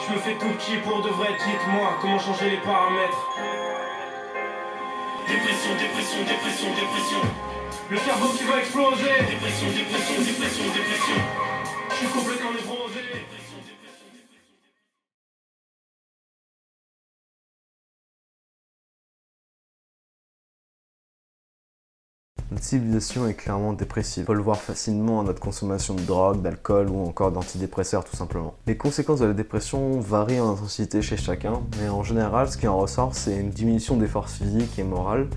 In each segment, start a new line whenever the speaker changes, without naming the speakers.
Je me fais tout petit pour de vrai, dites-moi comment changer les paramètres. Dépression, dépression, dépression, dépression. Le cerveau qui va exploser. Dépression, dépression, dépression, dépression. Je suis complètement névrosé. Dépression, dépression, dépression.
Notre civilisation est clairement dépressive. On peut le voir facilement à notre consommation de drogue, d'alcool ou encore d'antidépresseurs tout simplement. Les conséquences de la dépression varient en intensité chez chacun, mais en général ce qui en ressort c'est une diminution des forces physiques et morales.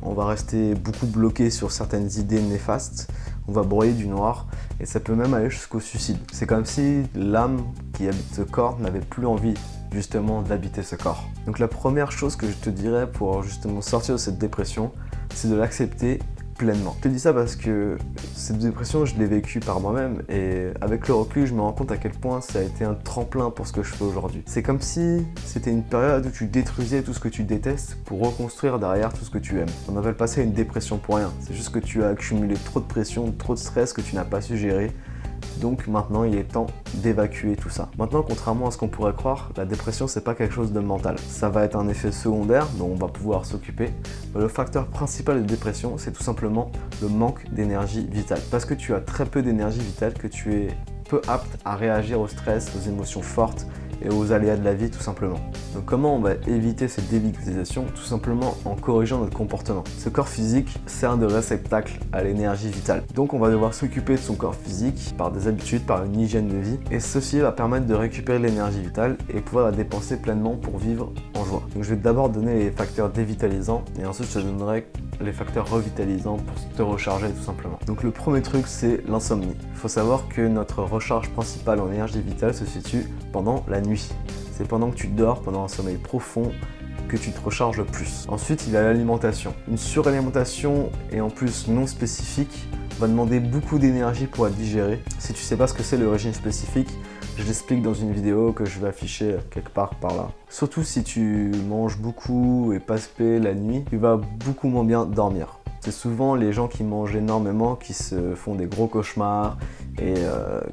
On va rester beaucoup bloqué sur certaines idées néfastes, on va broyer du noir et ça peut même aller jusqu'au suicide. C'est comme si l'âme qui habite ce corps n'avait plus envie justement d'habiter ce corps. Donc la première chose que je te dirais pour justement sortir de cette dépression, c'est de l'accepter pleinement. Je te dis ça parce que cette dépression, je l'ai vécue par moi-même et avec le recul, je me rends compte à quel point ça a été un tremplin pour ce que je fais aujourd'hui. C'est comme si c'était une période où tu détruisais tout ce que tu détestes pour reconstruire derrière tout ce que tu aimes. On appelle pas ça une dépression pour rien. C'est juste que tu as accumulé trop de pression, trop de stress que tu n'as pas su gérer. Donc maintenant, il est temps d'évacuer tout ça. Maintenant, contrairement à ce qu'on pourrait croire, la dépression, c'est pas quelque chose de mental. Ça va être un effet secondaire dont on va pouvoir s'occuper. Mais le facteur principal de dépression, c'est tout simplement le manque d'énergie vitale. Parce que tu as très peu d'énergie vitale, que tu es peu apte à réagir au stress, aux émotions fortes et aux aléas de la vie tout simplement. Donc comment on va éviter cette dévitalisation? Tout simplement en corrigeant notre comportement. Ce corps physique sert de réceptacle à l'énergie vitale. Donc on va devoir s'occuper de son corps physique par des habitudes, par une hygiène de vie. Et ceci va permettre de récupérer l'énergie vitale et pouvoir la dépenser pleinement pour vivre en joie. Donc je vais d'abord donner les facteurs dévitalisants et ensuite je te donnerai les facteurs revitalisants pour te recharger tout simplement. Donc le premier truc c'est l'insomnie. Il faut savoir que notre recharge principale en énergie vitale se situe pendant la nuit. C'est pendant que tu dors, pendant un sommeil profond, que tu te recharges le plus. Ensuite, il y a l'alimentation. Une suralimentation et en plus non spécifique va demander beaucoup d'énergie pour être digérée. Si tu ne sais pas ce que c'est le régime spécifique, je l'explique dans une vidéo que je vais afficher quelque part par là. Surtout si tu manges beaucoup et pas spé la nuit, tu vas beaucoup moins bien dormir. C'est souvent les gens qui mangent énormément qui se font des gros cauchemars et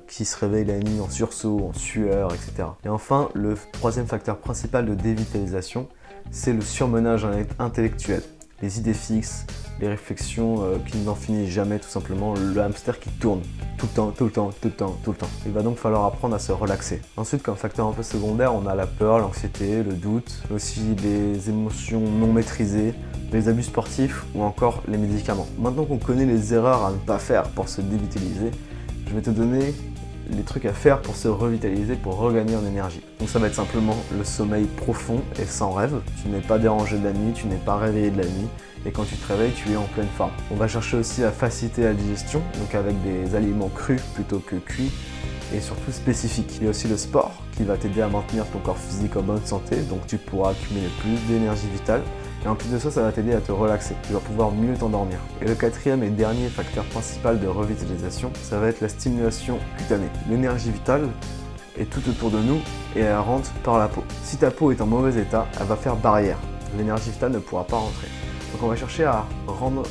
qui se réveillent la nuit en sursaut, en sueur, etc. Et enfin, le troisième facteur principal de dévitalisation, c'est le surmenage intellectuel. Les idées fixes, les réflexions qui n'en finissent jamais tout simplement, le hamster qui tourne tout le temps, tout le temps, tout le temps, tout le temps. Il va donc falloir apprendre à se relaxer. Ensuite, comme facteur un peu secondaire, on a la peur, l'anxiété, le doute, aussi les émotions non maîtrisées, les abus sportifs ou encore les médicaments. Maintenant qu'on connaît les erreurs à ne pas faire pour se dévitaliser, je vais te donner les trucs à faire pour se revitaliser, pour regagner en énergie. Donc ça va être simplement le sommeil profond et sans rêve. Tu n'es pas dérangé de la nuit, tu n'es pas réveillé de la nuit. Et quand tu te réveilles, tu es en pleine forme. On va chercher aussi à faciliter la digestion, donc avec des aliments crus plutôt que cuits et surtout spécifiques. Il y a aussi le sport qui va t'aider à maintenir ton corps physique en bonne santé, donc tu pourras accumuler plus d'énergie vitale. Et en plus de ça, ça va t'aider à te relaxer. Tu vas pouvoir mieux t'endormir. Et le quatrième et dernier facteur principal de revitalisation, ça va être la stimulation cutanée. L'énergie vitale est tout autour de nous et elle rentre par la peau. Si ta peau est en mauvais état, elle va faire barrière. L'énergie vitale ne pourra pas rentrer. Donc on va chercher à rendre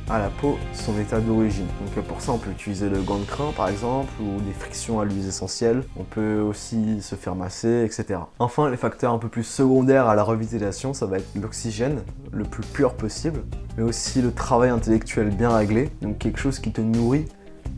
à la peau son état d'origine. Donc pour ça on peut utiliser le gant de crin par exemple ou des frictions à l'huile essentielle. On peut aussi se faire masser, etc. Enfin les facteurs un peu plus secondaires à la revitalisation, ça va être l'oxygène le plus pur possible, mais aussi le travail intellectuel bien réglé, donc quelque chose qui te nourrit,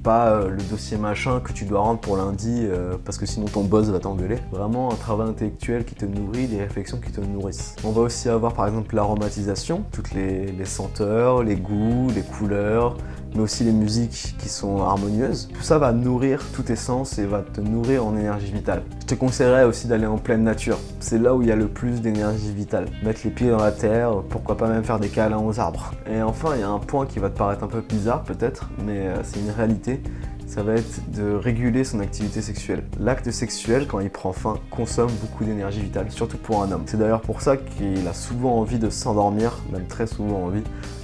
pas le dossier machin que tu dois rendre pour lundi parce que sinon ton boss va t'engueuler. Vraiment un travail intellectuel qui te nourrit, des réflexions qui te nourrissent. On va aussi avoir par exemple l'aromatisation, toutes les senteurs, les goûts, les couleurs, mais aussi les musiques qui sont harmonieuses. Tout ça va nourrir tous tes sens et va te nourrir en énergie vitale. Je te conseillerais aussi d'aller en pleine nature. C'est là où il y a le plus d'énergie vitale. Mettre les pieds dans la terre, pourquoi pas même faire des câlins aux arbres. Et enfin, il y a un point qui va te paraître un peu bizarre peut-être, mais c'est une réalité. Ça va être de réguler son activité sexuelle. L'acte sexuel, quand il prend fin, consomme beaucoup d'énergie vitale, surtout pour un homme. C'est d'ailleurs pour ça qu'il a souvent envie de s'endormir, même très souvent envie,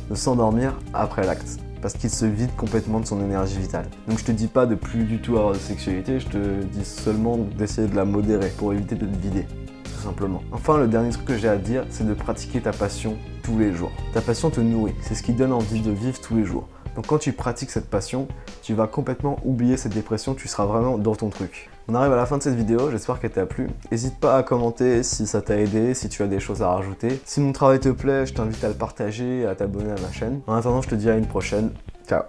de s'endormir après l'acte. Parce qu'il se vide complètement de son énergie vitale. Donc je te dis pas de plus du tout avoir de sexualité, je te dis seulement d'essayer de la modérer pour éviter de te vider, tout simplement. Enfin, le dernier truc que j'ai à te dire, c'est de pratiquer ta passion tous les jours. Ta passion te nourrit, c'est ce qui donne envie de vivre tous les jours. Donc quand tu pratiques cette passion, tu vas complètement oublier cette dépression, tu seras vraiment dans ton truc. On arrive à la fin de cette vidéo, j'espère qu'elle t'a plu. N'hésite pas à commenter si ça t'a aidé, si tu as des choses à rajouter. Si mon travail te plaît, je t'invite à le partager et à t'abonner à ma chaîne. En attendant, je te dis à une prochaine. Ciao.